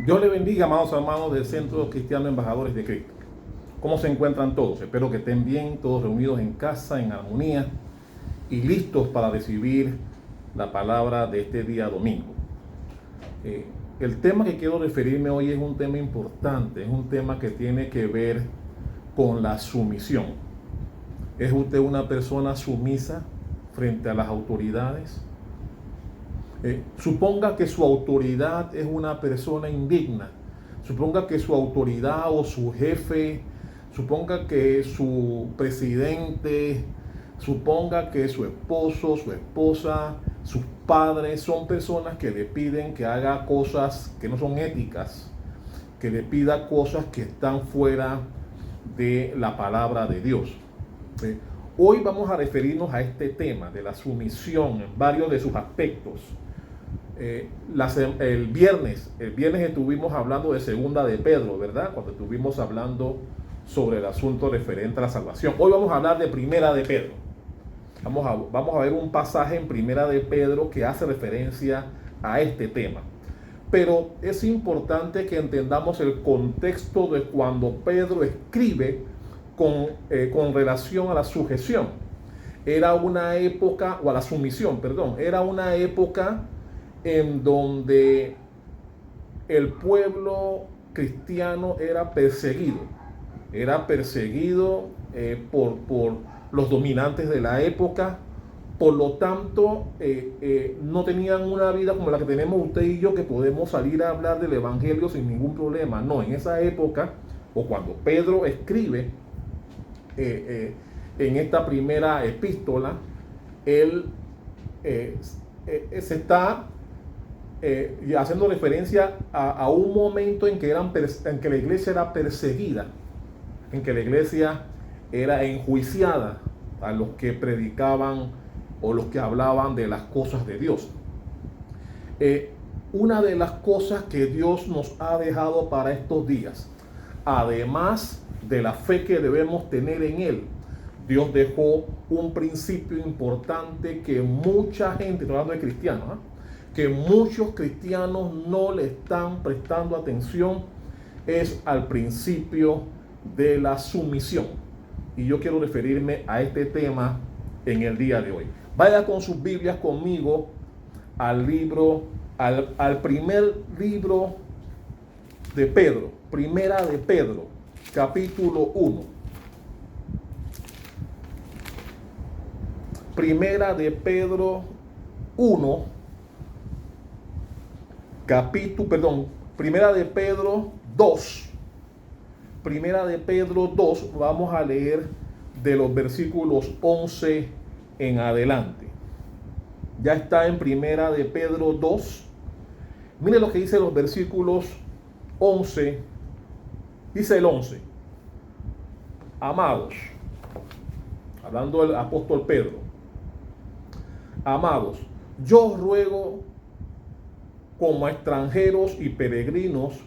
Dios le bendiga, amados hermanos del Centro Cristiano Embajadores de Cristo. ¿Cómo se encuentran todos? Espero que estén bien, todos reunidos en casa, en armonía y listos para recibir la palabra de este día domingo. El tema que quiero referirme hoy es un tema importante, es un tema que tiene que ver con la sumisión. ¿Es usted una persona sumisa frente a las autoridades? Suponga que su autoridad es una persona indigna. Suponga que su autoridad o su jefe, suponga que su presidente, suponga que su esposo, su esposa, sus padres son personas que le piden que haga cosas que no son éticas, que le pida cosas que están fuera de la palabra de Dios. Hoy vamos a referirnos a este tema de la sumisión en varios de sus aspectos. El viernes estuvimos hablando de segunda de Pedro, ¿verdad? Cuando estuvimos hablando sobre el asunto referente a la salvación. Hoy vamos a hablar de primera de Pedro. Vamos a ver un pasaje en primera de Pedro que hace referencia a este tema. Pero es importante que entendamos el contexto de cuando Pedro escribe con relación a la sujeción. Era una época, o a la sumisión, perdón, era una época en donde el pueblo cristiano era perseguido por los dominantes de la época. Por lo tanto, no tenían una vida como la que tenemos usted y yo, que podemos salir a hablar del evangelio sin ningún problema. No, en esa época, o cuando Pedro escribe en esta primera epístola, él se está haciendo referencia a un momento en que la iglesia era perseguida, en que la iglesia era enjuiciada a los que predicaban o los que hablaban de las cosas de Dios. Una de las cosas que Dios nos ha dejado para estos días, además de la fe que debemos tener en Él, Dios dejó un principio importante que mucha gente, estoy hablando de cristianos, que muchos cristianos no le están prestando atención, es al principio de la sumisión. Y yo quiero referirme a este tema en el día de hoy. Vaya con sus Biblias conmigo al primer libro de Pedro, primera de Pedro, capítulo 1. Primera de Pedro 1, Primera de Pedro 2. Primera de Pedro 2, vamos a leer de los versículos 11 en adelante. Ya está en Primera de Pedro 2. Mire lo que dice los versículos 11. Dice el 11. Amados, hablando el apóstol Pedro, amados, yo os ruego como extranjeros y peregrinos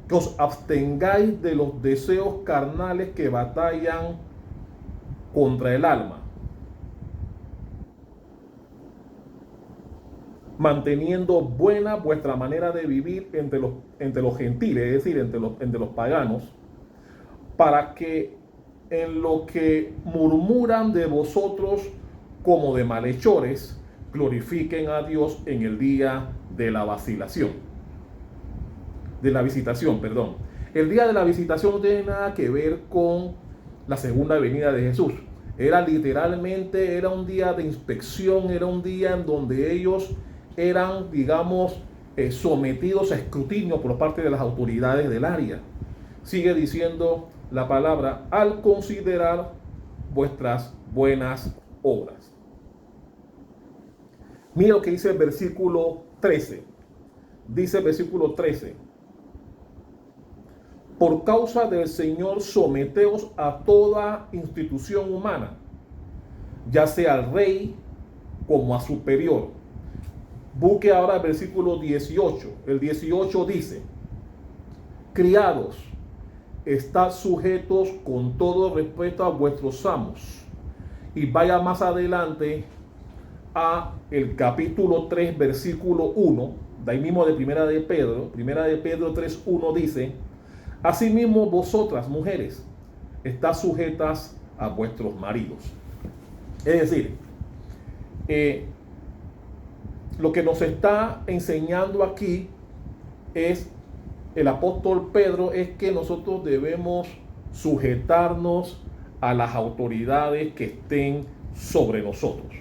que os abstengáis de los deseos carnales que batallan contra el alma, manteniendo buena vuestra manera de vivir entre los gentiles, es decir, entre los paganos, para que en lo que murmuran de vosotros como de malhechores, glorifiquen a Dios en el día de la visitación. El día de la visitación no tiene nada que ver con la segunda venida de Jesús. Era un día de inspección, era un día en donde ellos eran, sometidos a escrutinio por parte de las autoridades del área. Sigue diciendo la palabra, al considerar vuestras buenas obras. Mira lo que dice el versículo 13. Dice el versículo 13. Por causa del Señor, someteos a toda institución humana, ya sea al rey como a superior. Busque ahora el versículo 18. El 18 dice, criados, estad sujetos con todo respeto a vuestros amos. Y vaya más adelante a el capítulo 3, versículo 1, de ahí mismo de Primera de Pedro 3:1 dice: asimismo vosotras, mujeres, estad sujetas a vuestros maridos. Es decir, lo que nos está enseñando aquí es el apóstol Pedro, es que nosotros debemos sujetarnos a las autoridades que estén sobre nosotros,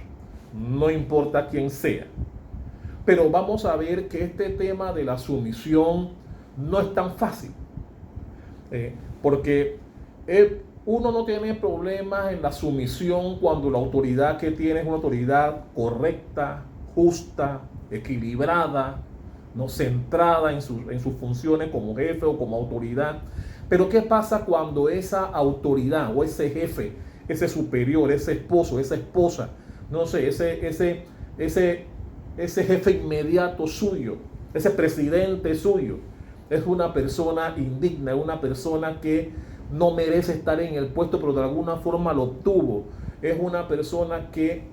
no importa quién sea. Pero vamos a ver que este tema de la sumisión no es tan fácil, porque uno no tiene problemas en la sumisión cuando la autoridad que tiene es una autoridad correcta, justa, equilibrada, no centrada en sus funciones como jefe o como autoridad. Pero ¿qué pasa cuando esa autoridad o ese jefe, ese superior, ese esposo, esa esposa, no sé, ese jefe inmediato suyo, ese presidente suyo, es una persona indigna, una persona que no merece estar en el puesto, pero de alguna forma lo obtuvo? Es una persona que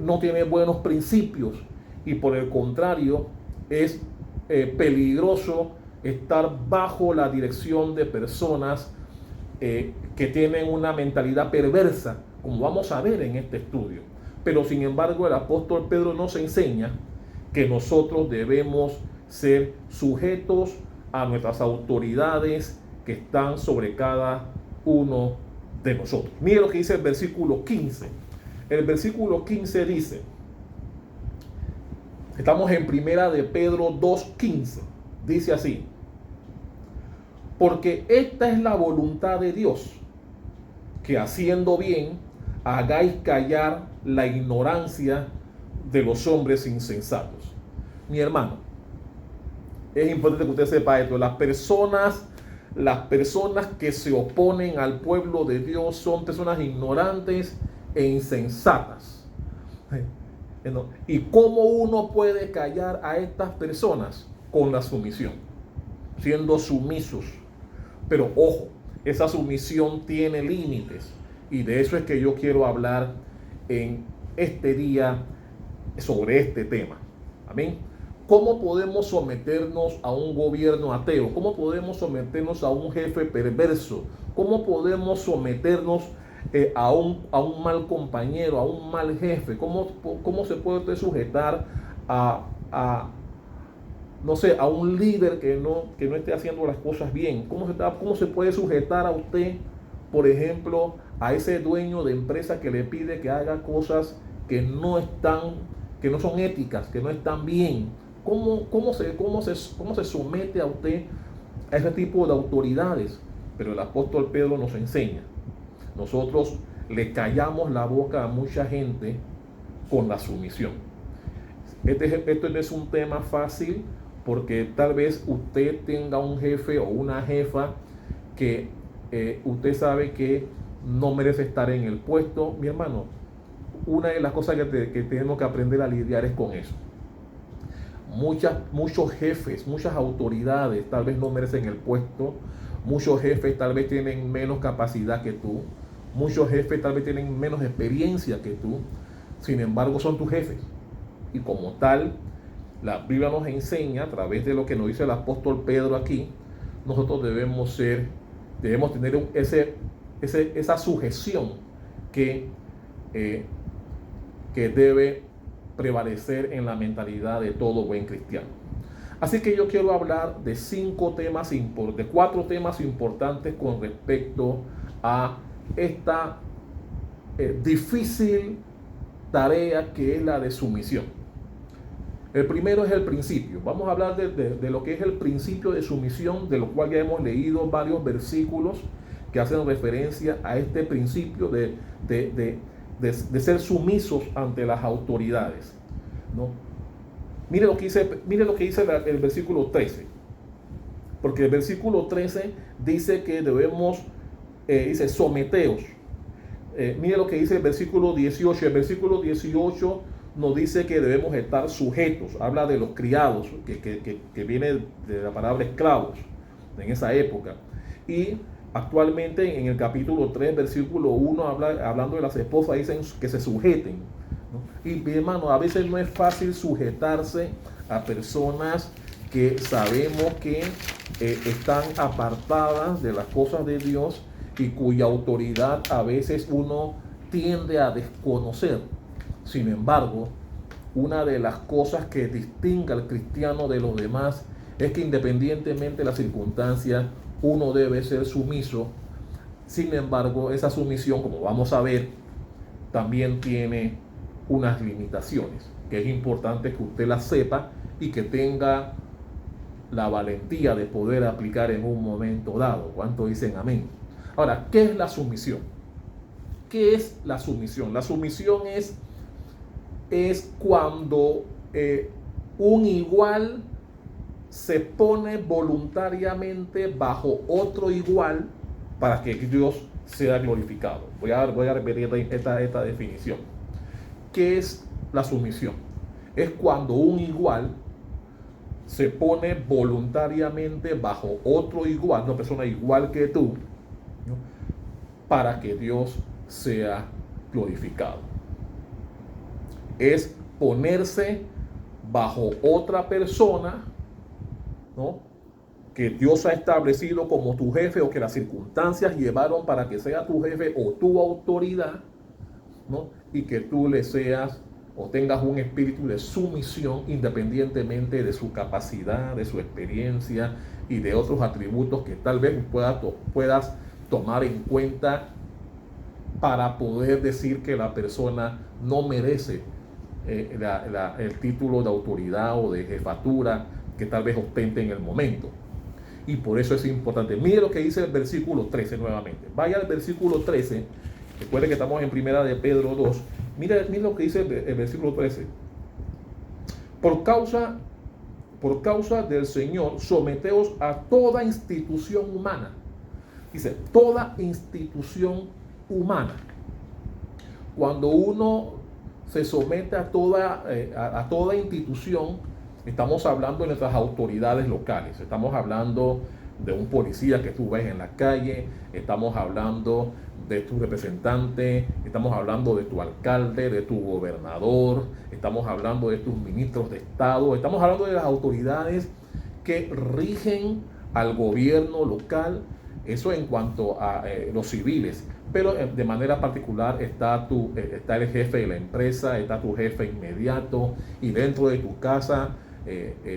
no tiene buenos principios y por el contrario es peligroso estar bajo la dirección de personas que tienen una mentalidad perversa, como vamos a ver en este estudio. Pero sin embargo el apóstol Pedro nos enseña que nosotros debemos ser sujetos a nuestras autoridades que están sobre cada uno de nosotros. Mire lo que dice el versículo 15. El versículo 15 dice, estamos en Primera de Pedro 2:15, dice así: porque esta es la voluntad de Dios, que haciendo bien hagáis callar la ignorancia de los hombres insensatos. Mi hermano, es importante que usted sepa esto. Las personas que se oponen al pueblo de Dios son personas ignorantes e insensatas. ¿Y cómo uno puede callar a estas personas? Con la sumisión, siendo sumisos. Pero ojo, esa sumisión tiene límites, y de eso es que yo quiero hablar en este día sobre este tema. Amén. ¿Cómo podemos someternos a un gobierno ateo? ¿Cómo podemos someternos a un jefe perverso? ¿Cómo podemos someternos a un mal compañero, a un mal jefe? ¿Cómo se puede usted sujetar no sé, a un líder que no esté haciendo las cosas bien? ¿Cómo se puede sujetar a usted, por ejemplo, a ese dueño de empresa que le pide que haga cosas que no son éticas, que no están bien? ¿Cómo se somete a usted a ese tipo de autoridades? Pero el apóstol Pedro nos enseña. Nosotros le callamos la boca a mucha gente con la sumisión. Esto no es un tema fácil, porque tal vez usted tenga un jefe o una jefa que usted sabe que no merece estar en el puesto. Mi hermano, una de las cosas que tenemos que aprender a lidiar es con eso. Muchos jefes, muchas autoridades tal vez no merecen el puesto. Muchos jefes tal vez tienen menos capacidad que tú. Muchos jefes tal vez tienen menos experiencia que tú. Sin embargo, son tus jefes. Y como tal, la Biblia nos enseña, a través de lo que nos dice el apóstol Pedro aquí, nosotros debemos tener esa sujeción que debe prevalecer en la mentalidad de todo buen cristiano. Así que yo quiero hablar de 4 temas importantes con respecto a esta difícil tarea que es la de sumisión. El primero es el principio. Vamos a hablar de lo que es el principio de sumisión, de lo cual ya hemos leído varios versículos que hacen referencia a este principio de ser sumisos ante las autoridades, ¿no? Mire lo que dice el versículo 13. Porque el versículo 13 dice que debemos, dice, someteos. Mire lo que dice el versículo 18. El versículo 18 nos dice que debemos estar sujetos. Habla de los criados, que viene de la palabra esclavos en esa época. Y actualmente en el capítulo 3, versículo 1, hablando de las esposas, dicen que se sujeten, ¿no? Y mi hermano, a veces no es fácil sujetarse a personas que sabemos que están apartadas de las cosas de Dios y cuya autoridad a veces uno tiende a desconocer. Sin embargo, una de las cosas que distingue al cristiano de los demás es que independientemente de las circunstancias, uno debe ser sumiso. Sin embargo, esa sumisión, como vamos a ver, también tiene unas limitaciones, que es importante que usted las sepa y que tenga la valentía de poder aplicar en un momento dado. ¿Cuánto dicen amén? Ahora, ¿qué es la sumisión? ¿Qué es la sumisión? La sumisión es cuando un igual se pone voluntariamente bajo otro igual para que Dios sea glorificado. Voy a repetir esta definición. ¿Qué es la sumisión? Es cuando un igual se pone voluntariamente bajo otro igual, una persona igual que tú, ¿no?, para que Dios sea glorificado. Es ponerse bajo otra persona, ¿no?, que Dios ha establecido como tu jefe o que las circunstancias llevaron para que sea tu jefe o tu autoridad, ¿no?, y que tú le seas o tengas un espíritu de sumisión independientemente de su capacidad, de su experiencia y de otros atributos que tal vez puedas tomar en cuenta para poder decir que la persona no merece el título de autoridad o de jefatura que tal vez ostente en el momento. Y por eso es importante. Mire lo que dice el versículo 13 nuevamente. Vaya al versículo 13. Recuerde que estamos en primera de Pedro 2. Mire lo que dice el versículo 13. Por causa del Señor, someteos a toda institución humana. Dice, toda institución humana. Cuando uno se somete a toda institución, estamos hablando de nuestras autoridades locales. Estamos hablando de un policía que tú ves en la calle, estamos hablando de tu representante, estamos hablando de tu alcalde, de tu gobernador, estamos hablando de tus ministros de Estado, estamos hablando de las autoridades que rigen al gobierno local. Eso en cuanto a los civiles, pero de manera particular está el jefe de la empresa, está tu jefe inmediato, y dentro de tu casa,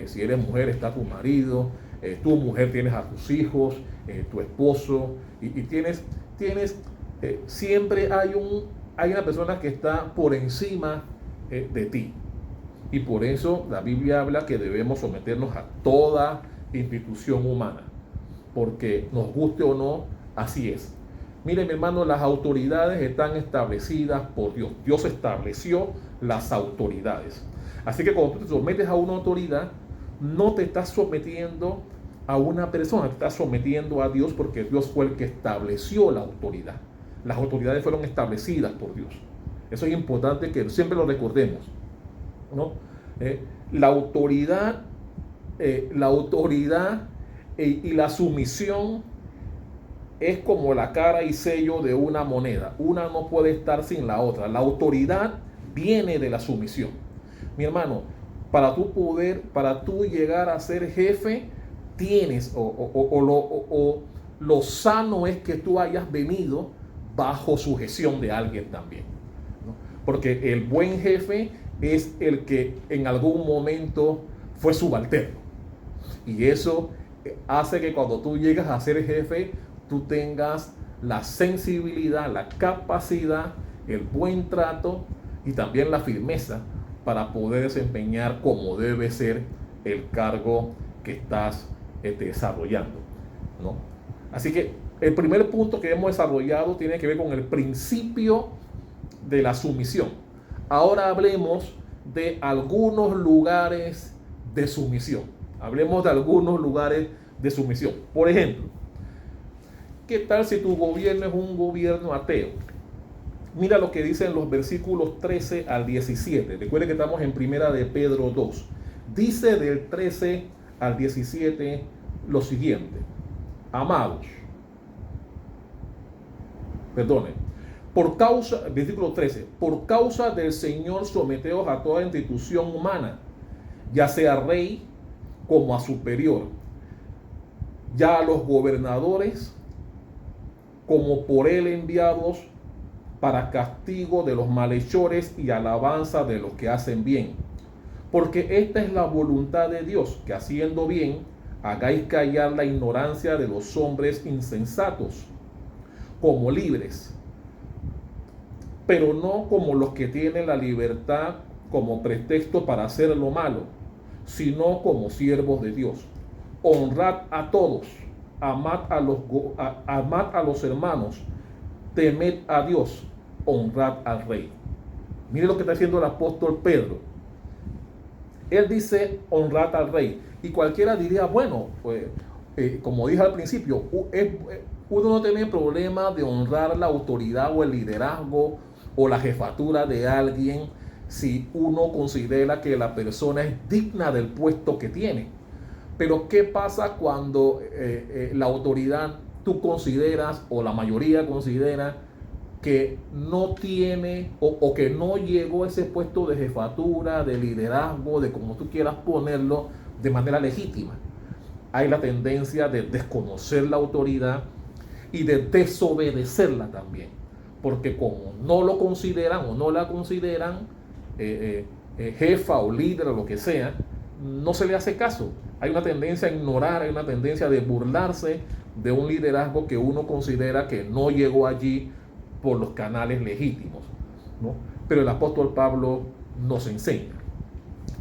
si eres mujer, está tu marido, tu mujer tienes a tus hijos, tu esposo, y siempre hay una persona que está por encima de ti. Y por eso la Biblia habla que debemos someternos a toda institución humana, porque nos guste o no, así es. Mire, mi hermano, las autoridades están establecidas por Dios. Dios estableció las autoridades. Así que cuando tú te sometes a una autoridad, no te estás sometiendo a una persona, te estás sometiendo a Dios, porque Dios fue el que estableció la autoridad. Las autoridades fueron establecidas por Dios. Eso es importante que siempre lo recordemos, ¿no? La autoridad y la sumisión es como la cara y sello de una moneda. Una no puede estar sin la otra. La autoridad viene de la sumisión. Mi hermano, para tú llegar a ser jefe, tienes, lo sano es que tú hayas venido bajo sujeción de alguien también, ¿no? Porque el buen jefe es el que en algún momento fue subalterno. Y eso hace que cuando tú llegas a ser jefe, tú tengas la sensibilidad, la capacidad, el buen trato y también la firmeza para poder desempeñar como debe ser el cargo que estás desarrollando, ¿no? Así que el primer punto que hemos desarrollado tiene que ver con el principio de la sumisión. Ahora hablemos de algunos lugares de sumisión. Hablemos de algunos lugares de sumisión. Por ejemplo, ¿qué tal si tu gobierno es un gobierno ateo? Mira lo que dicen los versículos 13 al 17. Recuerden que estamos en primera de Pedro 2. Dice del 13 al 17 lo siguiente. Amados, versículo 13, por causa del Señor someteos a toda institución humana ya sea rey como a superior, ya a los gobernadores como por él enviados para castigo de los malhechores y alabanza de los que hacen bien. Porque esta es la voluntad de Dios, que haciendo bien hagáis callar la ignorancia de los hombres insensatos, como libres, pero no como los que tienen la libertad como pretexto para hacer lo malo, sino como siervos de Dios. Honrad a todos, amad a los hermanos, temed a Dios, honrad al rey. Mire lo que está haciendo el apóstol Pedro. Él dice honrad al rey. Y cualquiera diría, bueno, pues, como dije al principio, uno no tiene problema de honrar la autoridad o el liderazgo o la jefatura de alguien si uno considera que la persona es digna del puesto que tiene. Pero ¿qué pasa cuando la autoridad tú consideras, o la mayoría considera, que no tiene o que no llegó a ese puesto de jefatura, de liderazgo, de como tú quieras ponerlo, de manera legítima? Hay la tendencia de desconocer la autoridad y de desobedecerla también, porque como no lo consideran o no la consideran jefa o líder o lo que sea, no se le hace caso. Hay una tendencia a ignorar, hay una tendencia de burlarse de un liderazgo que uno considera que no llegó allí por los canales legítimos, ¿no? Pero el apóstol Pablo nos enseña.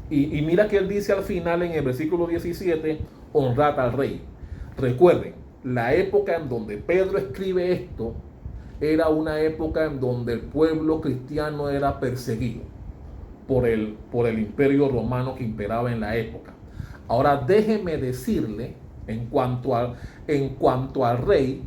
Y mira que él dice al final en el versículo 17, honrad al rey. Recuerden, la época en donde Pedro escribe esto era una época en donde el pueblo cristiano era perseguido por el imperio romano que imperaba en la época. Ahora déjeme decirle, en cuanto al rey,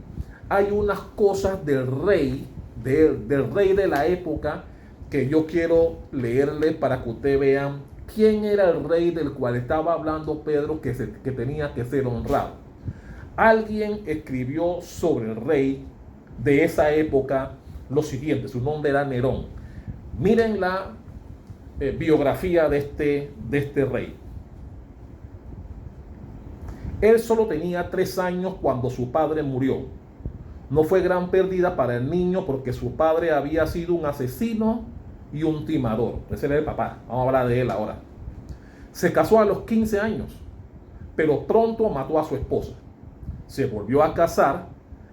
hay unas cosas del rey de la época que yo quiero leerle para que ustedes vean quién era el rey del cual estaba hablando Pedro que tenía que ser honrado. Alguien escribió sobre el rey de esa época lo siguiente, su nombre era Nerón. Miren la biografía de este rey. Él solo tenía 3 años cuando su padre murió. No fue gran pérdida para el niño porque su padre había sido un asesino y un timador. Ese era el papá. Vamos a hablar de él ahora. Se casó a los 15 años, pero pronto mató a su esposa. Se volvió a casar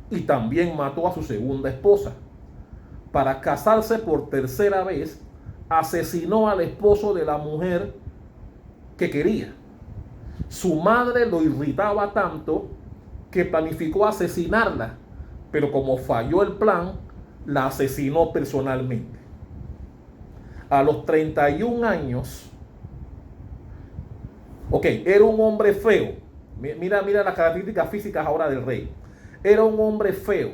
y también mató a su segunda esposa. Para casarse por tercera vez, asesinó al esposo de la mujer que quería. Su madre lo irritaba tanto que planificó asesinarla, pero como falló el plan, la asesinó personalmente. A los 31 años, era un hombre feo. Mira las características físicas ahora del rey. Era un hombre feo,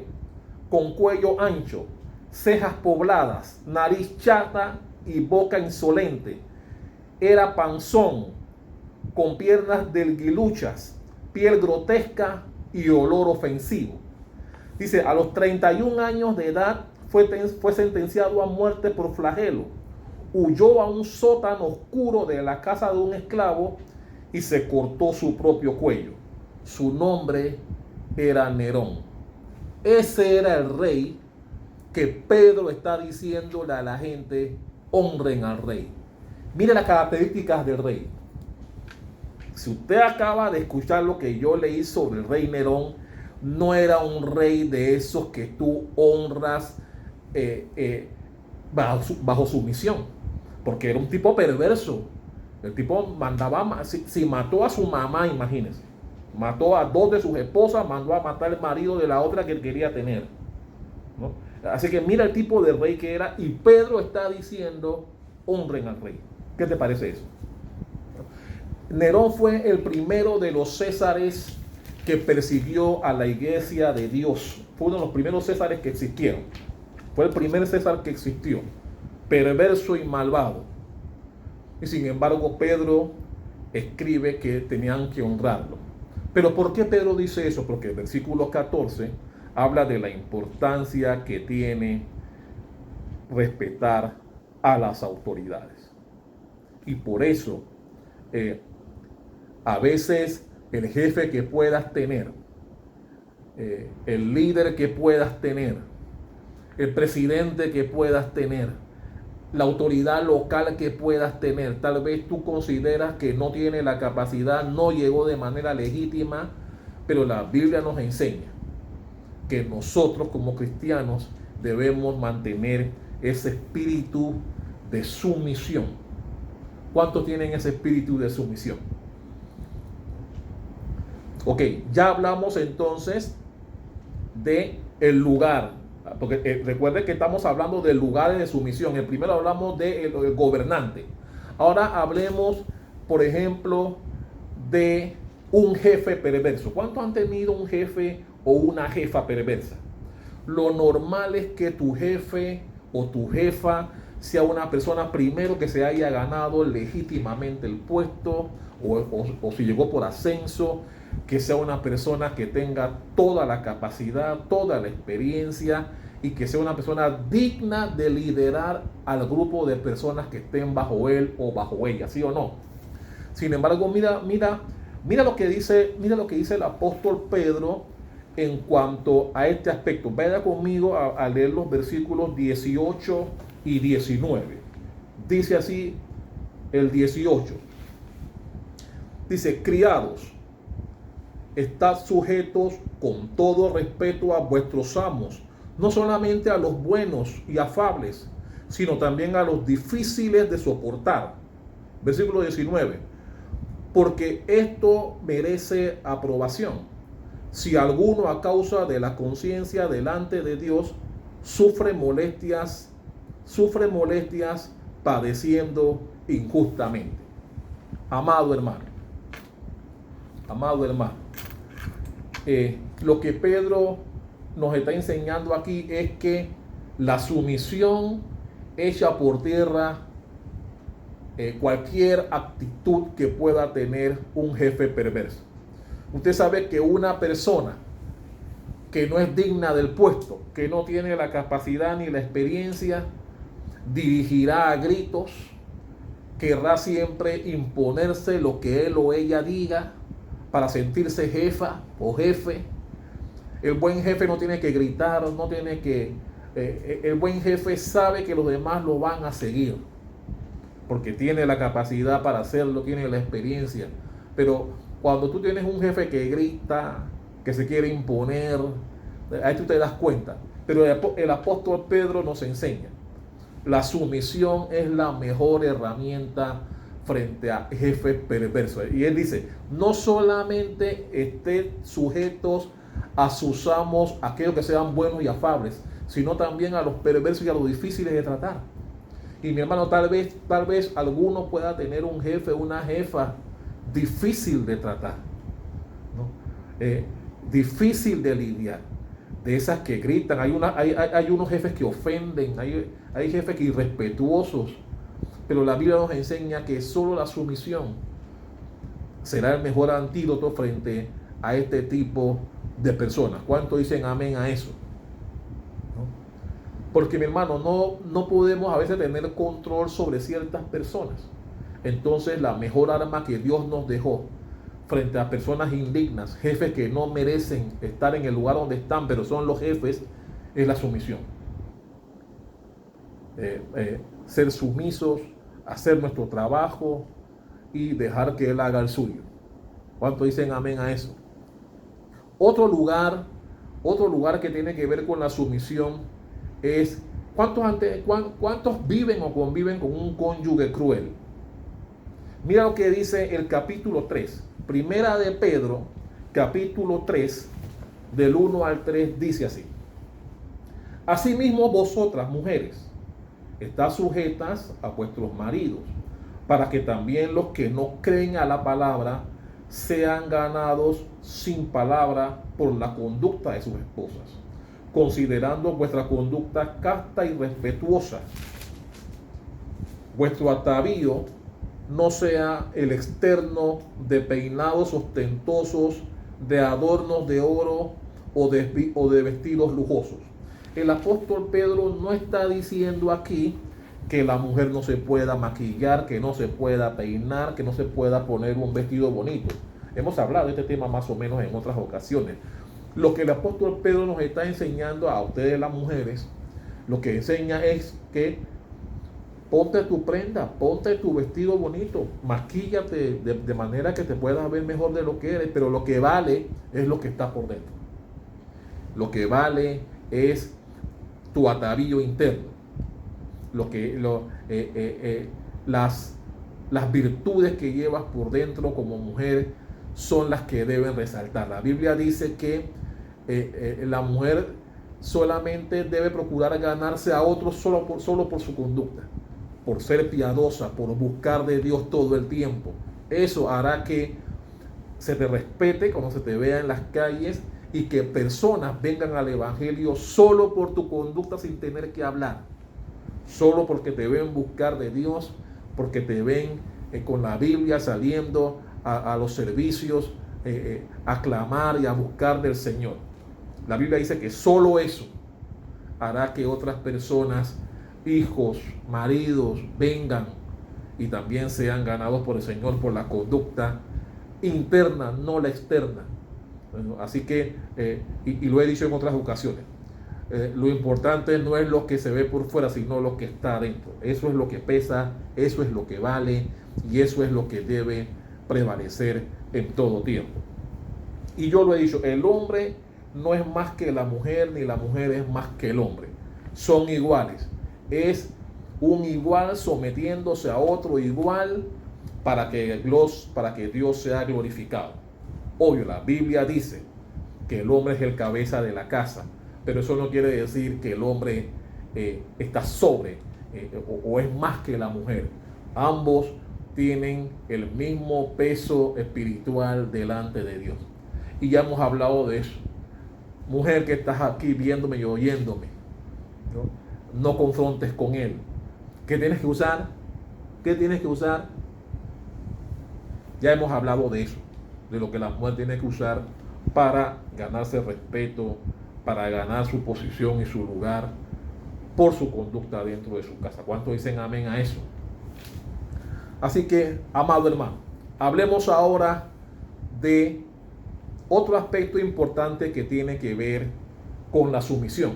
con cuello ancho, cejas pobladas, nariz chata y boca insolente. Era panzón, con piernas delguiluchas, piel grotesca y olor ofensivo. Dice, a los 31 años de edad fue sentenciado a muerte por flagelo. Huyó a un sótano oscuro de la casa de un esclavo y se cortó su propio cuello. Su nombre era Nerón. Ese era el rey que Pedro está diciéndole a la gente, honren al rey. Mire las características del rey. Si usted acaba de escuchar lo que yo leí sobre el rey Nerón, no era un rey de esos que tú honras bajo su misión, porque era un tipo perverso. El tipo mandaba, si mató a su mamá, imagínense, mató a 2 de sus esposas, mandó a matar al marido de la otra que él quería tener, ¿no? Así que mira el tipo de rey que era, y Pedro está diciendo, honren al rey. ¿Qué te parece eso? Nerón fue el primero de los césares que persiguió a la iglesia de Dios. Fue uno de los primeros césares que existieron. Fue el primer César que existió, perverso y malvado. Y sin embargo Pedro escribe que tenían que honrarlo. Pero ¿por qué Pedro dice eso? Porque el versículo 14 habla de la importancia que tiene respetar a las autoridades. Y por eso Eh, a veces el jefe que puedas tener, el líder que puedas tener, el presidente que puedas tener, la autoridad local que puedas tener, tal vez tú consideras que no tiene la capacidad, no llegó de manera legítima, pero la Biblia nos enseña que nosotros como cristianos debemos mantener ese espíritu de sumisión. ¿Cuántos tienen ese espíritu de sumisión? Ok, ya hablamos entonces de el lugar, porque recuerden que estamos hablando de lugares de sumisión. El primero hablamos del gobernante. Ahora hablemos, por ejemplo, de un jefe perverso. ¿Cuántos han tenido un jefe o una jefa perversa? Lo normal es que tu jefe o tu jefa sea una persona primero que se haya ganado legítimamente el puesto o si llegó por ascenso, que sea una persona que tenga toda la capacidad, toda la experiencia y que sea una persona digna de liderar al grupo de personas que estén bajo él o bajo ella, ¿sí o no? Sin embargo, mira lo que dice el apóstol Pedro en cuanto a este aspecto. Vaya conmigo a leer los versículos 18 y 19. Dice así el 18. Dice: criados, estad sujetos con todo respeto a vuestros amos, no solamente a los buenos y afables, sino también a los difíciles de soportar. Versículo 19. Porque esto merece aprobación. Si alguno a causa de la conciencia delante de Dios sufre molestias padeciendo injustamente. Amado hermano, lo que Pedro nos está enseñando aquí es que la sumisión echa por tierra cualquier actitud que pueda tener un jefe perverso. Usted sabe que una persona que no es digna del puesto, que no tiene la capacidad ni la experiencia, dirigirá a gritos, querrá siempre imponerse lo que él o ella diga para sentirse jefa o jefe. El buen jefe no tiene que gritar, no tiene que... el buen jefe sabe que los demás lo van a seguir, porque tiene la capacidad para hacerlo, tiene la experiencia. Pero cuando tú tienes un jefe que grita, que se quiere imponer, ahí tú te das cuenta. Pero el apóstol Pedro nos enseña: la sumisión es la mejor herramienta frente a jefes perversos. Y él dice: no solamente estén sujetos a sus amos, aquellos que sean buenos y afables, sino también a los perversos y a los difíciles de tratar. Y mi hermano, tal vez alguno pueda tener un jefe o una jefa difícil de tratar, ¿no? Difícil de lidiar, de esas que gritan. Hay unos jefes que ofenden, hay jefes que irrespetuosos, pero la Biblia nos enseña que solo la sumisión será el mejor antídoto frente a este tipo de personas. ¿Cuánto dicen amén a eso? ¿No? Porque mi hermano, no podemos a veces tener control sobre ciertas personas. Entonces la mejor arma que Dios nos dejó frente a personas indignas, jefes que no merecen estar en el lugar donde están, pero son los jefes, es la sumisión. Ser sumisos, hacer nuestro trabajo y dejar que Él haga el suyo. ¿Cuánto dicen amén a eso? Otro lugar que tiene que ver con la sumisión es ¿cuántos viven o conviven con un cónyuge cruel? Mira lo que dice el capítulo 3. Primera de Pedro, capítulo 3, del 1 al 3, dice así: asimismo vosotras, mujeres, estad sujetas a vuestros maridos, para que también los que no creen a la palabra sean ganados sin palabra por la conducta de sus esposas, considerando vuestra conducta casta y respetuosa. Vuestro atavío no sea el externo de peinados ostentosos, de adornos de oro o de vestidos lujosos. El apóstol Pedro no está diciendo aquí que la mujer no se pueda maquillar, que no se pueda peinar, que no se pueda poner un vestido bonito. Hemos hablado de este tema más o menos en otras ocasiones. Lo que el apóstol Pedro nos está enseñando a ustedes las mujeres, lo que enseña es que ponte tu prenda, ponte tu vestido bonito, maquíllate de manera que te puedas ver mejor de lo que eres, pero lo que vale es lo que está por dentro. Lo que vale es tu atavío interno. Las virtudes que llevas por dentro como mujer son las que deben resaltar. La Biblia dice que la mujer solamente debe procurar ganarse a otros solo por su conducta, por ser piadosa, por buscar de Dios todo el tiempo. Eso hará que se te respete cuando se te vea en las calles y que personas vengan al evangelio solo por tu conducta sin tener que hablar, solo porque te ven buscar de Dios, porque te ven con la Biblia saliendo a los servicios, a clamar y a buscar del Señor. La Biblia dice que solo eso hará que otras personas, hijos, maridos, vengan y también sean ganados por el Señor por la conducta interna, no la externa. Bueno, así que, y lo he dicho en otras ocasiones, lo importante no es lo que se ve por fuera, sino lo que está adentro. Eso es lo que pesa, eso es lo que vale y eso es lo que debe prevalecer en todo tiempo. Y yo lo he dicho, el hombre no es más que la mujer, ni la mujer es más que el hombre. Son iguales. Es un igual sometiéndose a otro igual para que Dios sea glorificado. Obvio, la Biblia dice que el hombre es el cabeza de la casa, pero eso no quiere decir que el hombre está sobre o es más que la mujer. Ambos tienen el mismo peso espiritual delante de Dios. Y ya hemos hablado de eso. Mujer que estás aquí viéndome y oyéndome, no confrontes con él. ¿Qué tienes que usar? ¿Qué tienes que usar? Ya hemos hablado de eso, de lo que la mujer tiene que usar para ganarse respeto, para ganar su posición y su lugar por su conducta dentro de su casa. ¿Cuántos dicen amén a eso? Así que, amado hermano, hablemos ahora de otro aspecto importante que tiene que ver con la sumisión,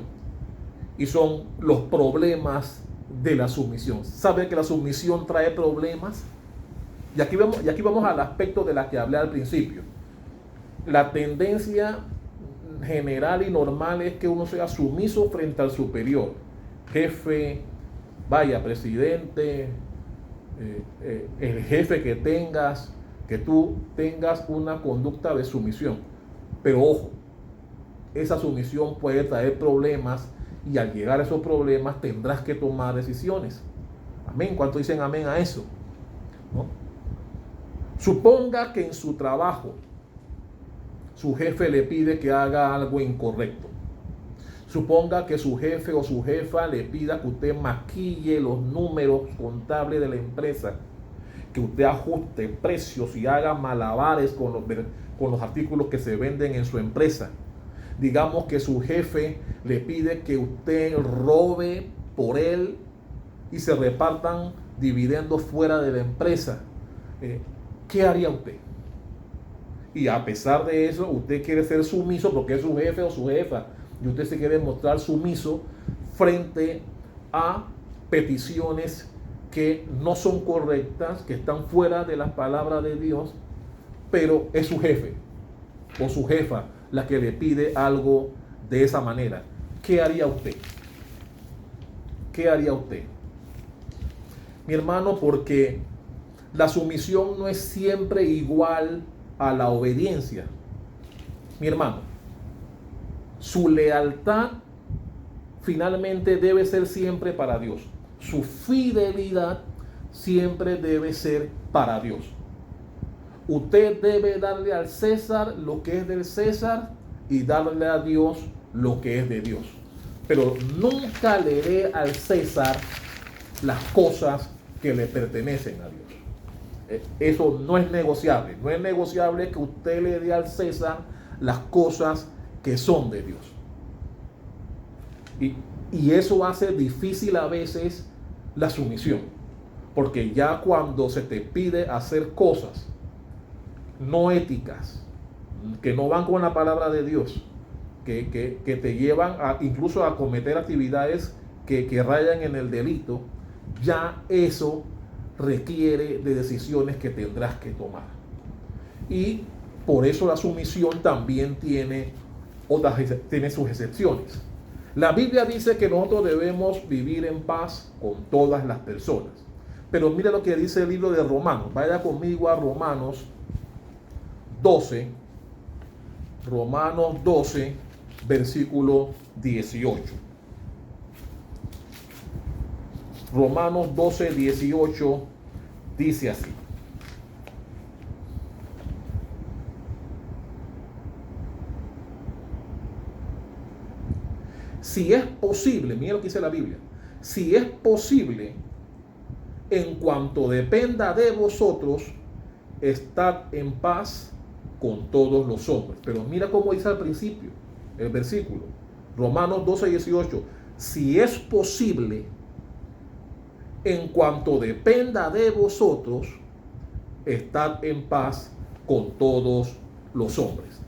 y son los problemas de la sumisión. ¿Sabe que la sumisión trae problemas? Y aquí vamos al aspecto de la que hablé al principio. La tendencia general y normal es que uno sea sumiso frente al superior, jefe, presidente, el jefe que tengas, que tú tengas una conducta de sumisión. Pero ojo, esa sumisión puede traer problemas y al llegar a esos problemas tendrás que tomar decisiones. Amén. ¿Cuántos dicen amén a eso? ¿No? Suponga que en su trabajo su jefe le pide que haga algo incorrecto. Suponga que su jefe o su jefa le pida que usted maquille los números contables de la empresa, que usted ajuste precios y haga malabares con los artículos que se venden en su empresa. Digamos que su jefe le pide que usted robe por él y se repartan dividendos fuera de la empresa. ¿Qué haría usted? Y a pesar de eso, usted quiere ser sumiso porque es su jefe o su jefa, y usted se quiere mostrar sumiso frente a peticiones que no son correctas, que están fuera de las palabras de Dios, pero es su jefe o su jefa la que le pide algo de esa manera. ¿Qué haría usted? ¿Qué haría usted? Mi hermano, porque la sumisión no es siempre igual a la obediencia. Mi hermano, su lealtad finalmente debe ser siempre para Dios. Su fidelidad siempre debe ser para Dios. Usted debe darle al César lo que es del César y darle a Dios lo que es de Dios. Pero nunca le dé al César las cosas que le pertenecen a Dios. Eso no es negociable. No es negociable que usted le dé al César las cosas que son de Dios. Y eso hace difícil a veces la sumisión. Porque ya cuando se te pide hacer cosas no éticas, que no van con la palabra de Dios, que te llevan incluso a cometer actividades que rayan en el delito, ya eso requiere de decisiones que tendrás que tomar. Y por eso la sumisión también tiene sus excepciones. La Biblia dice que nosotros debemos vivir en paz con todas las personas. Pero mira lo que dice el libro de Romanos. Vaya conmigo a Romanos 12. Romanos 12, versículo 18. Romanos 12, 18 dice así. Si es posible, mira lo que dice la Biblia, si es posible, en cuanto dependa de vosotros, estad en paz con todos los hombres. Pero mira cómo dice al principio el versículo, Romanos 12, 18. Si es posible, en cuanto dependa de vosotros, estad en paz con todos los hombres.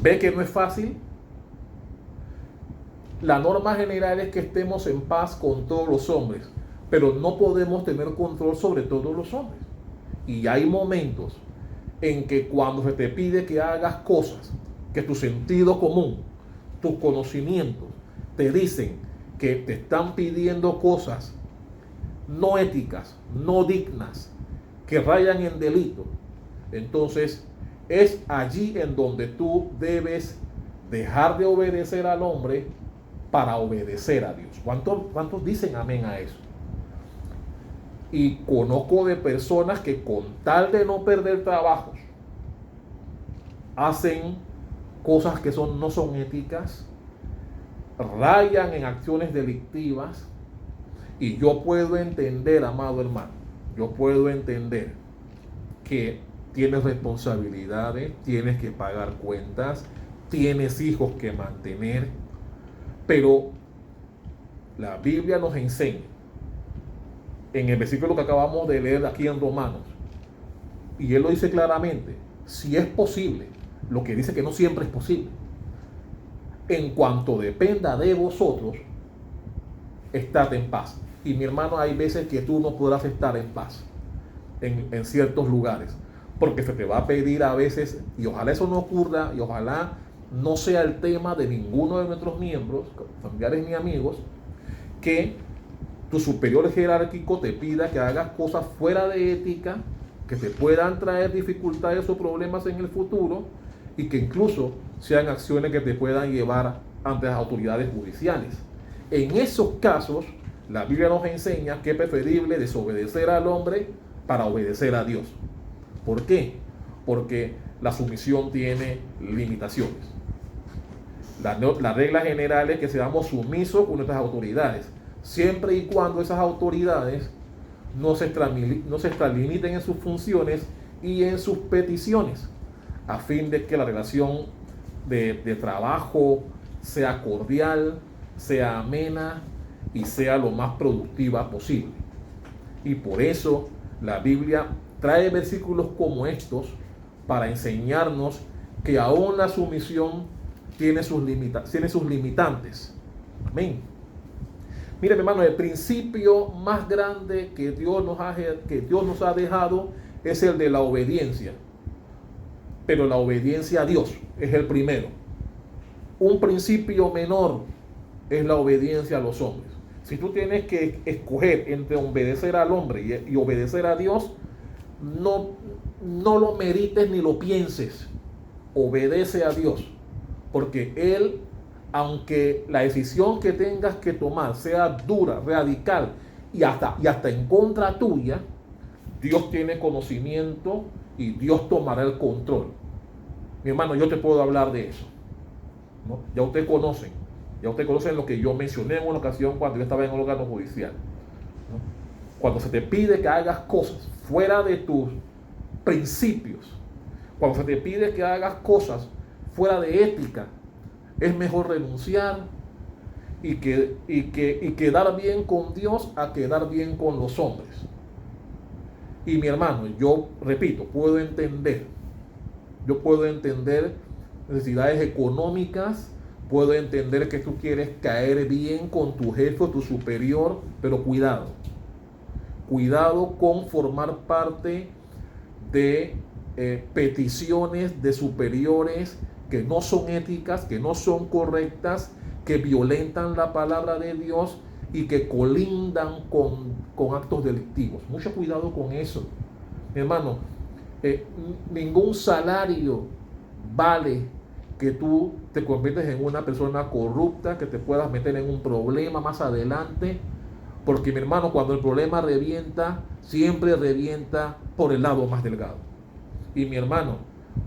¿Ve que no es fácil? La norma general es que estemos en paz con todos los hombres, pero no podemos tener control sobre todos los hombres. Y hay momentos en que cuando se te pide que hagas cosas, que tu sentido común, tus conocimientos te dicen que te están pidiendo cosas no éticas, no dignas, que rayan en delito, entonces es allí en donde tú debes dejar de obedecer al hombre para obedecer a Dios. ¿Cuántos dicen amén a eso? Y conozco de personas que con tal de no perder trabajos, hacen cosas que no son éticas, rayan en acciones delictivas. Y yo puedo entender, amado hermano, yo puedo entender que tienes responsabilidades, tienes que pagar cuentas, tienes hijos que mantener, pero la Biblia nos enseña, en el versículo que acabamos de leer aquí en Romanos, y él lo dice claramente, si es posible, lo que dice que no siempre es posible, en cuanto dependa de vosotros, estad en paz. Y mi hermano, hay veces que tú no podrás estar en paz en ciertos lugares, porque se te va a pedir a veces, y ojalá eso no ocurra, y ojalá no sea el tema de ninguno de nuestros miembros, familiares ni amigos, que tu superior jerárquico te pida que hagas cosas fuera de ética, que te puedan traer dificultades o problemas en el futuro, y que incluso sean acciones que te puedan llevar ante las autoridades judiciales. En esos casos, la Biblia nos enseña que es preferible desobedecer al hombre para obedecer a Dios. ¿Por qué? Porque la sumisión tiene limitaciones. La regla general es que seamos sumisos con nuestras autoridades, siempre y cuando esas autoridades no se extralimiten en sus funciones y en sus peticiones, a fin de que la relación de trabajo sea cordial, sea amena y sea lo más productiva posible. Y por eso la Biblia trae versículos como estos para enseñarnos que aún la sumisión tiene sus limitantes. Amén. Mire, mi hermano, el principio más grande que Dios nos ha dejado es el de la obediencia. Pero la obediencia a Dios es el primero. Un principio menor es la obediencia a los hombres. Si tú tienes que escoger entre obedecer al hombre y obedecer a Dios, no lo medites ni lo pienses. Obedece a Dios, porque Él, aunque la decisión que tengas que tomar sea dura, radical y hasta en contra tuya, Dios tiene conocimiento y Dios tomará el control. Mi hermano, yo te puedo hablar de eso, ¿no? Ya ustedes conocen lo que yo mencioné en una ocasión cuando yo estaba en un órgano judicial, ¿no? Cuando se te pide que hagas cosas fuera de tus principios, cuando se te pide que hagas cosas fuera de ética, es mejor renunciar y quedar bien con Dios a quedar bien con los hombres. Y mi hermano, yo repito, yo puedo entender necesidades económicas, puedo entender que tú quieres caer bien con tu jefe o tu superior, pero cuidado con formar parte de peticiones de superiores que no son éticas, que no son correctas, que violentan la palabra de Dios y que colindan con actos delictivos. Mucho cuidado con eso, mi hermano. Ningún salario vale que tú te conviertes en una persona corrupta, que te puedas meter en un problema más adelante, porque mi hermano, cuando el problema revienta, siempre revienta por el lado más delgado. Y mi hermano,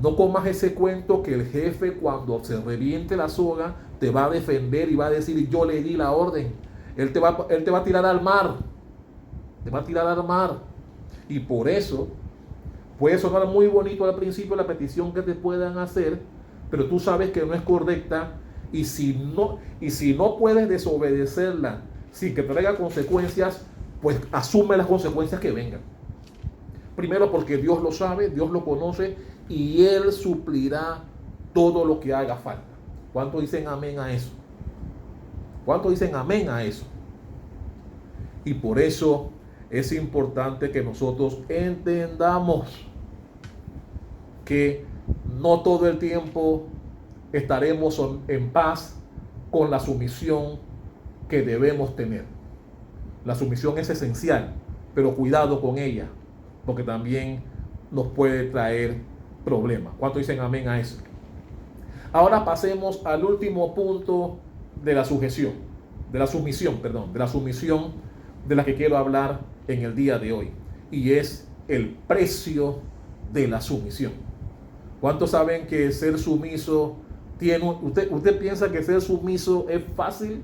no comas ese cuento que el jefe, cuando se reviente la soga, te va a defender y va a decir: yo le di la orden. Él te va a tirar al mar. Te va a tirar al mar. Y por eso puede sonar muy bonito al principio la petición que te puedan hacer, pero tú sabes que no es correcta, y si no puedes desobedecerla sin que traiga consecuencias, pues asume las consecuencias que vengan. Primero, porque Dios lo sabe, Dios lo conoce, y Él suplirá todo lo que haga falta. ¿Cuántos dicen amén a eso? ¿Cuántos dicen amén a eso? Y por eso es importante que nosotros entendamos que no todo el tiempo estaremos en paz con la sumisión que debemos tener. La sumisión es esencial, pero cuidado con ella, porque también nos puede traer problemas. ¿Cuántos dicen amén a eso? Ahora pasemos al último punto de la sumisión de la que quiero hablar en el día de hoy, y es el precio de la sumisión. ¿Cuántos saben que ser sumiso usted piensa que ser sumiso es fácil?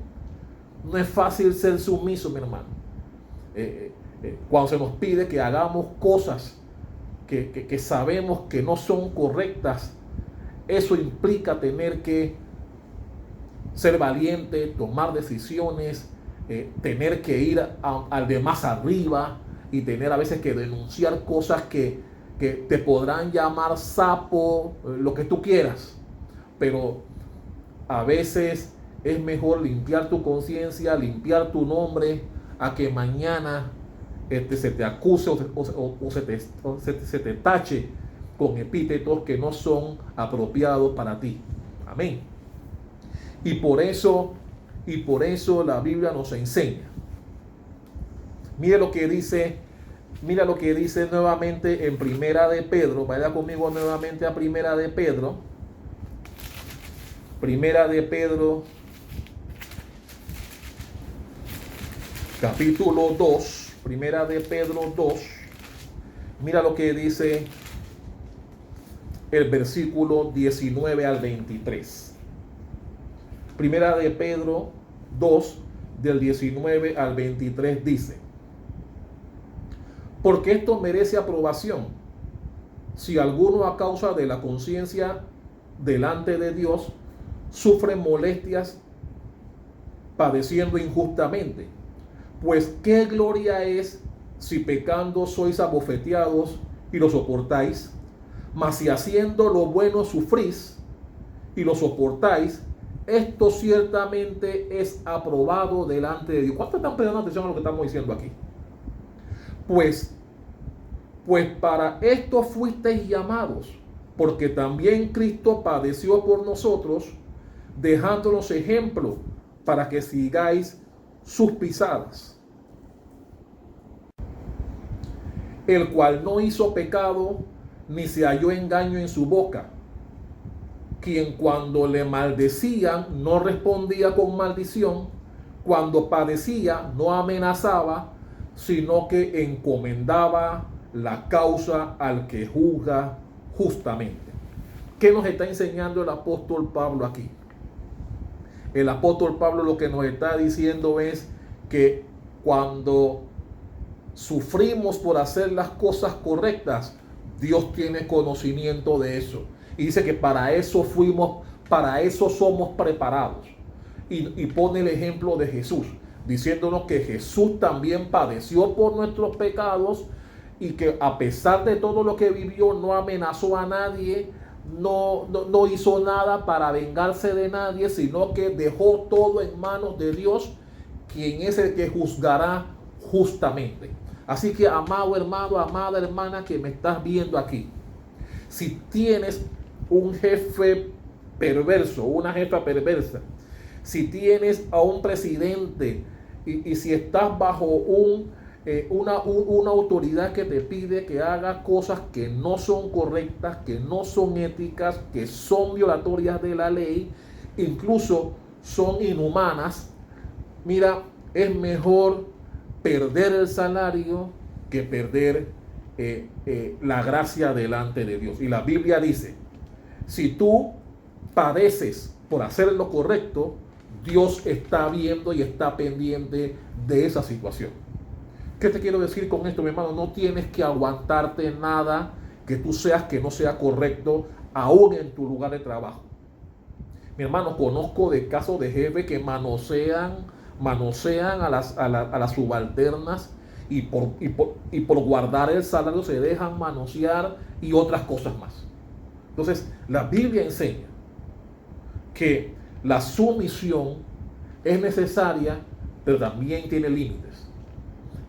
No es fácil ser sumiso, mi hermano. Cuando se nos pide que hagamos cosas que sabemos que no son correctas, eso implica tener que ser valiente, tomar decisiones, tener que ir al de más arriba, y tener a veces que denunciar cosas que te podrán llamar sapo, lo que tú quieras, pero a veces es mejor limpiar tu conciencia, limpiar tu nombre, a que mañana se te acuse o se te tache con epítetos que no son apropiados para ti. Amén. Y por eso la Biblia nos enseña. Mira lo que dice nuevamente en Primera de Pedro. Vaya conmigo nuevamente a Primera de Pedro. Primera de Pedro, capítulo 2. Primera de Pedro 2. Mira lo que dice el versículo 19 al 23. Primera de Pedro 2, del 19 al 23 dice: porque esto merece aprobación, si alguno a causa de la conciencia delante de Dios sufre molestias padeciendo injustamente. Pues qué gloria es si pecando sois abofeteados y lo soportáis, mas si haciendo lo bueno sufrís y lo soportáis, esto ciertamente es aprobado delante de Dios. ¿Cuántos están prestando atención a lo que estamos diciendo aquí? Pues para esto fuisteis llamados, porque también Cristo padeció por nosotros, dejándonos ejemplo para que sigáis sus pisadas, el cual no hizo pecado, ni se halló engaño en su boca, quien cuando le maldecían no respondía con maldición, cuando padecía no amenazaba, sino que encomendaba la causa al que juzga justamente. ¿Qué nos está enseñando el apóstol Pablo aquí? El apóstol Pablo lo que nos está diciendo es que cuando sufrimos por hacer las cosas correctas, Dios tiene conocimiento de eso. Y dice que para eso somos preparados. y pone el ejemplo de Jesús, diciéndonos que Jesús también padeció por nuestros pecados y que a pesar de todo lo que vivió, no amenazó a nadie, no hizo nada para vengarse de nadie, sino que dejó todo en manos de Dios, quien es el que juzgará justamente. Así que, amado hermano, amada hermana que me estás viendo aquí, si tienes un jefe perverso, una jefa perversa, si tienes a un presidente y si estás bajo una autoridad que te pide que hagas cosas que no son correctas, que no son éticas, que son violatorias de la ley, incluso son inhumanas, mira, es mejor perder el salario que perder la gracia delante de Dios. Y la Biblia dice, si tú padeces por hacer lo correcto, Dios está viendo y está pendiente de esa situación. ¿Qué te quiero decir con esto, mi hermano? No tienes que aguantarte nada que tú seas que no sea correcto, aún en tu lugar de trabajo. Mi hermano, conozco de casos de jefes que manosean a las subalternas y por guardar el salario se dejan manosear y otras cosas más. Entonces, la Biblia enseña que la sumisión es necesaria, pero también tiene límites.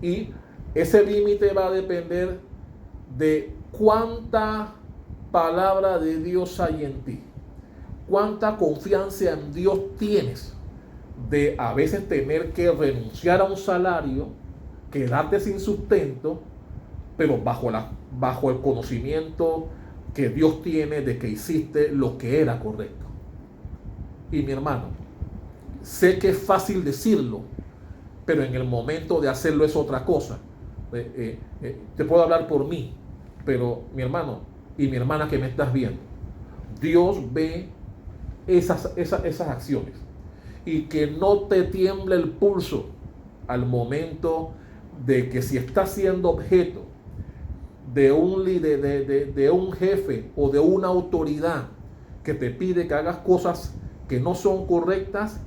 Y ese límite va a depender de cuánta palabra de Dios hay en ti, cuánta confianza en Dios tienes de a veces tener que renunciar a un salario, quedarte sin sustento, pero bajo el conocimiento que Dios tiene de que hiciste lo que era correcto. Y mi hermano, sé que es fácil decirlo, pero en el momento de hacerlo es otra cosa. Te puedo hablar por mí, pero mi hermano y mi hermana que me estás viendo, Dios ve esas acciones, y que no te tiemble el pulso al momento de que si estás siendo objeto de un líder, de un jefe o de una autoridad que te pide que hagas cosas que no son correctas,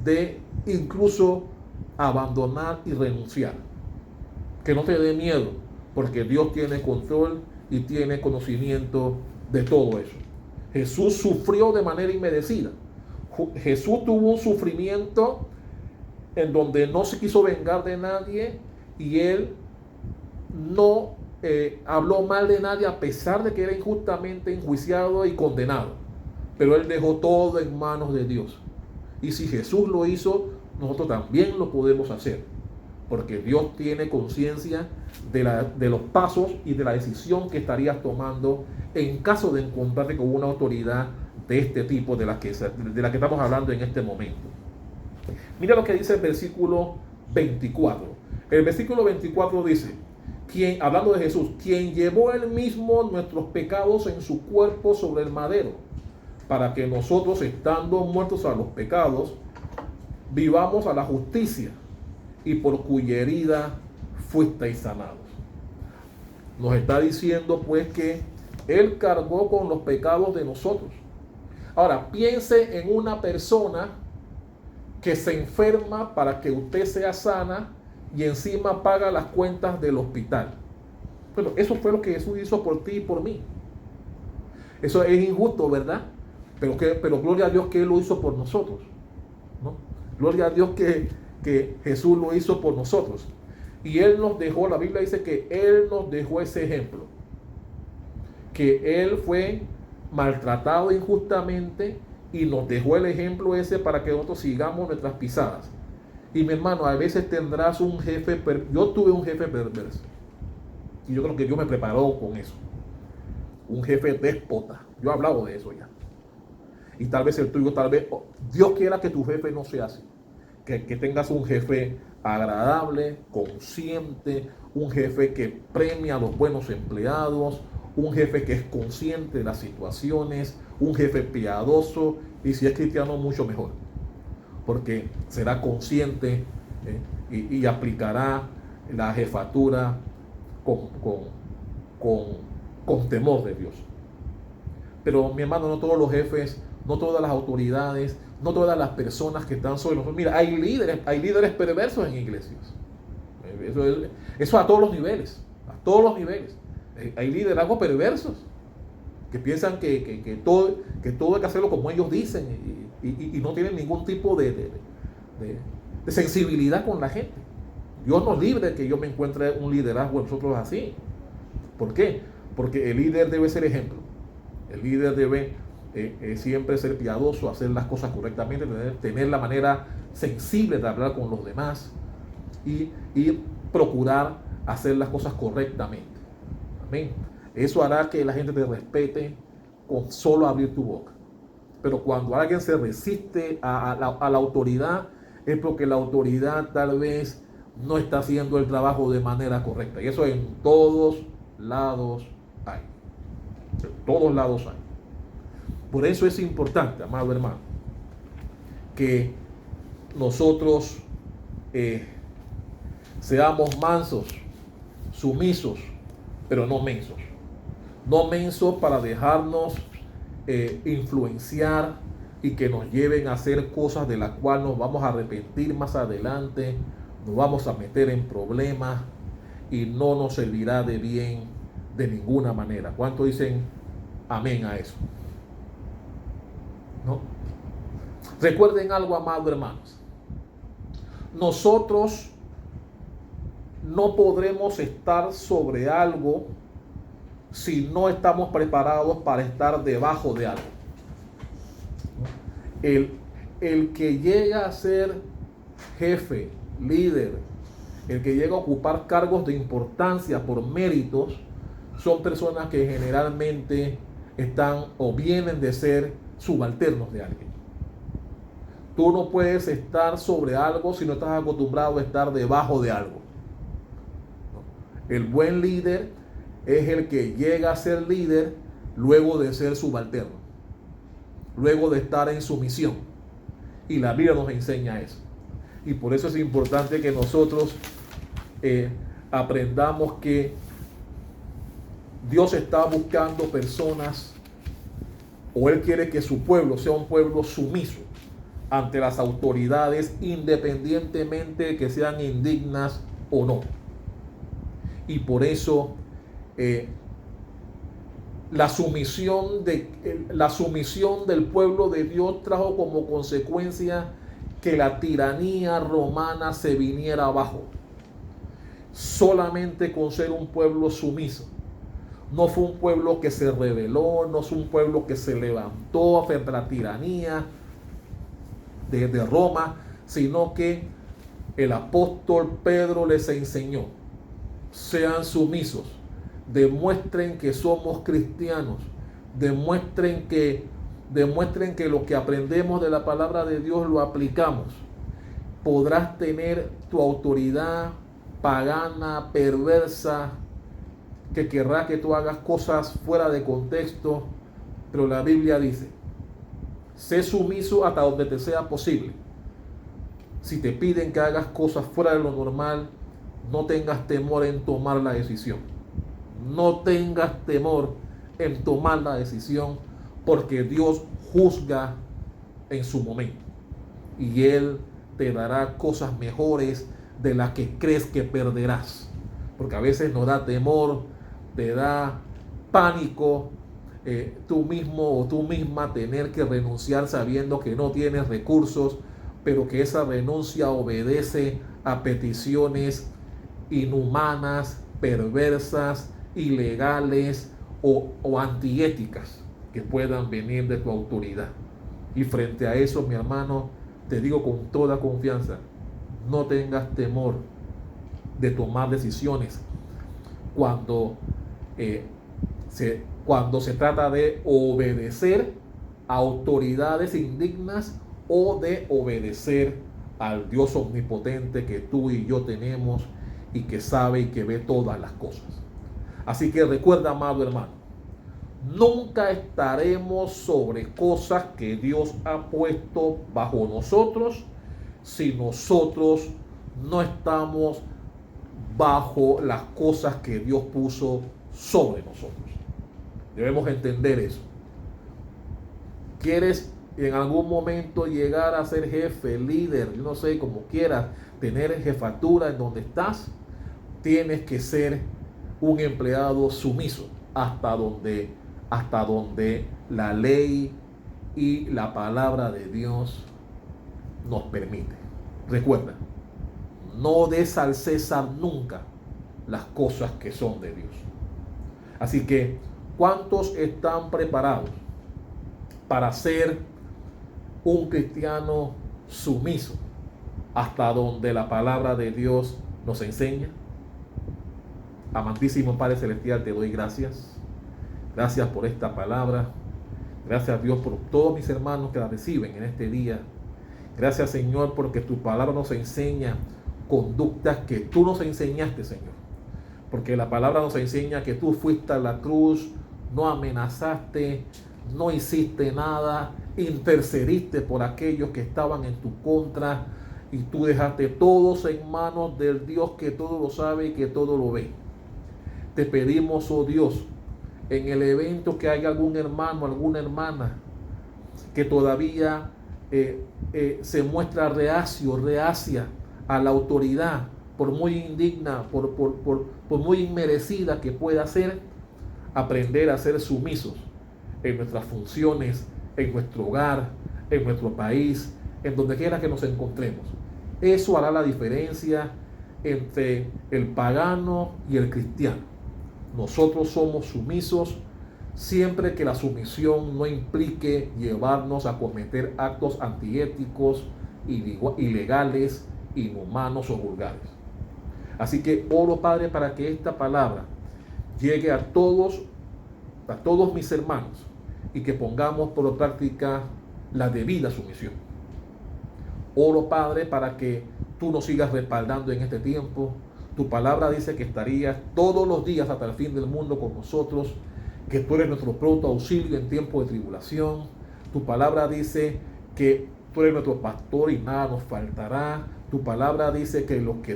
de incluso abandonar y renunciar. Que no te dé miedo, porque Dios tiene control y tiene conocimiento de todo eso. Jesús sufrió de manera inmerecida. Jesús tuvo un sufrimiento en donde no se quiso vengar de nadie, y él no habló mal de nadie a pesar de que era injustamente enjuiciado y condenado. Pero él dejó todo en manos de Dios. Y si Jesús lo hizo, nosotros también lo podemos hacer, porque Dios tiene conciencia de los pasos y de la decisión que estarías tomando en caso de encontrarte con una autoridad de este tipo de la que estamos hablando en este momento. Mira lo que dice el versículo 24. El versículo 24 dice, hablando de Jesús, quien llevó él mismo nuestros pecados en su cuerpo sobre el madero, para que nosotros, estando muertos a los pecados, vivamos a la justicia, y por cuya herida fuisteis sanados. Nos está diciendo pues que él cargó con los pecados de nosotros. Ahora, piense en una persona que se enferma para que usted sea sana y encima paga las cuentas del hospital. Bueno, eso fue lo que Jesús hizo por ti y por mí. Eso es injusto, ¿verdad? Pero gloria a Dios que Él lo hizo por nosotros, ¿no? Gloria a Dios que Jesús lo hizo por nosotros. Y Él nos dejó, la Biblia dice que Él nos dejó ese ejemplo. Que Él fue maltratado injustamente y nos dejó el ejemplo ese para que nosotros sigamos nuestras pisadas. Y mi hermano, a veces tendrás un jefe, yo tuve un jefe perverso, y yo creo que Dios me preparó con eso. Un jefe déspota. Yo he hablado de eso ya. Y tal vez el tuyo, Dios quiera que tu jefe no sea así. Que tengas un jefe agradable, consciente, un jefe que premia a los buenos empleados, un jefe que es consciente de las situaciones, un jefe piadoso, y si es cristiano, mucho mejor, porque será consciente y aplicará la jefatura con temor de Dios. Pero mi hermano, no todos los jefes no todas las autoridades, no todas las personas que están sobre nosotros. Mira, hay líderes perversos en iglesias. Eso a todos los niveles, a todos los niveles. Hay liderazgos perversos que piensan que todo hay que hacerlo como ellos dicen y no tienen ningún tipo de sensibilidad con la gente. Dios nos libre de que yo me encuentre un liderazgo en nosotros así. ¿Por qué? Porque el líder debe ser ejemplo. El líder debe siempre ser piadoso, hacer las cosas correctamente, tener la manera sensible de hablar con los demás y procurar hacer las cosas correctamente. Amén. Eso hará que la gente te respete con solo abrir tu boca. Pero cuando alguien se resiste a la autoridad, es porque la autoridad tal vez no está haciendo el trabajo de manera correcta. Y eso en todos lados hay. En todos lados hay. Por eso es importante, amado hermano, que nosotros seamos mansos, sumisos, pero no mensos. No mensos para dejarnos influenciar y que nos lleven a hacer cosas de las cuales nos vamos a arrepentir más adelante, nos vamos a meter en problemas y no nos servirá de bien de ninguna manera. ¿Cuántos dicen amén a eso? ¿No? Recuerden algo, amados hermanos. Nosotros no podremos estar sobre algo si no estamos preparados para estar debajo de algo. El que llega a ser jefe, líder, el que llega a ocupar cargos de importancia por méritos, son personas que generalmente están o vienen de ser subalternos de alguien. Tú no puedes estar sobre algo si no estás acostumbrado a estar debajo de algo. El buen líder es el que llega a ser líder luego de ser subalterno, luego de estar en sumisión. Y la Biblia nos enseña eso. Y por eso es importante que nosotros aprendamos que Dios está buscando personas, o Él quiere que su pueblo sea un pueblo sumiso ante las autoridades, independientemente de que sean indignas o no. Y por eso la sumisión del pueblo de Dios trajo como consecuencia que la tiranía romana se viniera abajo. Solamente con ser un pueblo sumiso. No fue un pueblo que se rebeló, no es un pueblo que se levantó frente a la tiranía de Roma, sino que el apóstol Pedro les enseñó: sean sumisos, demuestren que somos cristianos, demuestren que lo que aprendemos de la palabra de Dios lo aplicamos. Podrás tener tu autoridad pagana, perversa, que querrá que tú hagas cosas fuera de contexto, pero la Biblia dice: sé sumiso hasta donde te sea posible. Si te piden que hagas cosas fuera de lo normal, no tengas temor en tomar la decisión. No tengas temor en tomar la decisión, porque Dios juzga en su momento. Y Él te dará cosas mejores de las que crees que perderás. Porque a veces nos da temor, te da pánico tú mismo o tú misma tener que renunciar sabiendo que no tienes recursos, pero que esa renuncia obedece a peticiones inhumanas, perversas, ilegales o antiéticas que puedan venir de tu autoridad. Y frente a eso, mi hermano, te digo con toda confianza, no tengas temor de tomar decisiones cuando se trata de obedecer a autoridades indignas o de obedecer al Dios omnipotente que tú y yo tenemos y que sabe y que ve todas las cosas. Así que recuerda, amado hermano, nunca estaremos sobre cosas que Dios ha puesto bajo nosotros si nosotros no estamos bajo las cosas que Dios puso sobre nosotros. Debemos entender eso. ¿Quieres y en algún momento llegar a ser jefe, líder, yo no sé, como quieras, tener jefatura en donde estás, tienes que ser un empleado sumiso hasta donde la ley y la palabra de Dios nos permite. Recuerda, no des al César nunca las cosas que son de Dios. Así que, ¿cuántos están preparados para ser un cristiano sumiso hasta donde la palabra de Dios nos enseña? Amantísimo Padre Celestial, te doy gracias. Gracias por esta palabra. Gracias, Dios, por todos mis hermanos que la reciben en este día. Gracias, Señor, porque tu palabra nos enseña conductas que tú nos enseñaste, Señor. Porque la palabra nos enseña que tú fuiste a la cruz, no amenazaste, no hiciste nada, intercediste por aquellos que estaban en tu contra y tú dejaste todos en manos del Dios que todo lo sabe y que todo lo ve. Te pedimos, oh Dios, en el evento que haya algún hermano, alguna hermana que todavía se muestra reacia a la autoridad, por muy indigna, por muy inmerecida que pueda ser, aprender a ser sumisos en nuestras funciones, en nuestro hogar, en nuestro país, en donde quiera que nos encontremos. Eso hará la diferencia entre el pagano y el cristiano. Nosotros somos sumisos siempre que la sumisión no implique llevarnos a cometer actos antiéticos, ilegales, inhumanos o vulgares. Así que oro, Padre, para que esta palabra llegue a todos mis hermanos y que pongamos por práctica la debida sumisión. Oro, Padre, para que tú nos sigas respaldando en este tiempo. Tu palabra dice que estarías todos los días hasta el fin del mundo con nosotros, que tú eres nuestro pronto auxilio en tiempo de tribulación. Tu palabra dice que tú eres nuestro pastor y nada nos faltará. Tu palabra dice que los que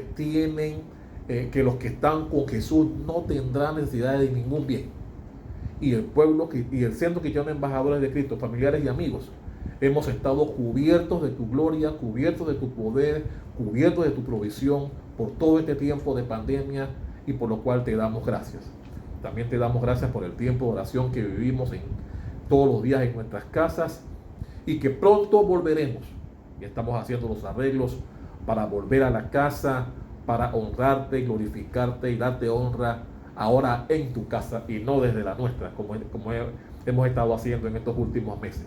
están con Jesús no tendrán necesidad de ningún bien. Y el pueblo y el centro cristiano embajadores de Cristo, familiares y amigos, hemos estado cubiertos de tu gloria, cubiertos de tu poder, cubiertos de tu provisión por todo este tiempo de pandemia, y por lo cual te damos gracias. También te damos gracias por el tiempo de oración que vivimos todos los días en nuestras casas, y que pronto volveremos. Y estamos haciendo los arreglos para volver a la casa, para honrarte, glorificarte y darte honra ahora en tu casa y no desde la nuestra, como hemos estado haciendo en estos últimos meses.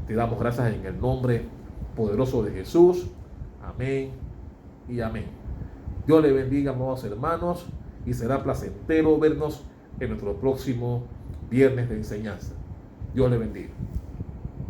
Te damos gracias en el nombre poderoso de Jesús. Amén y amén. Dios le bendiga, amados hermanos, y será placentero vernos en nuestro próximo viernes de enseñanza. Dios le bendiga.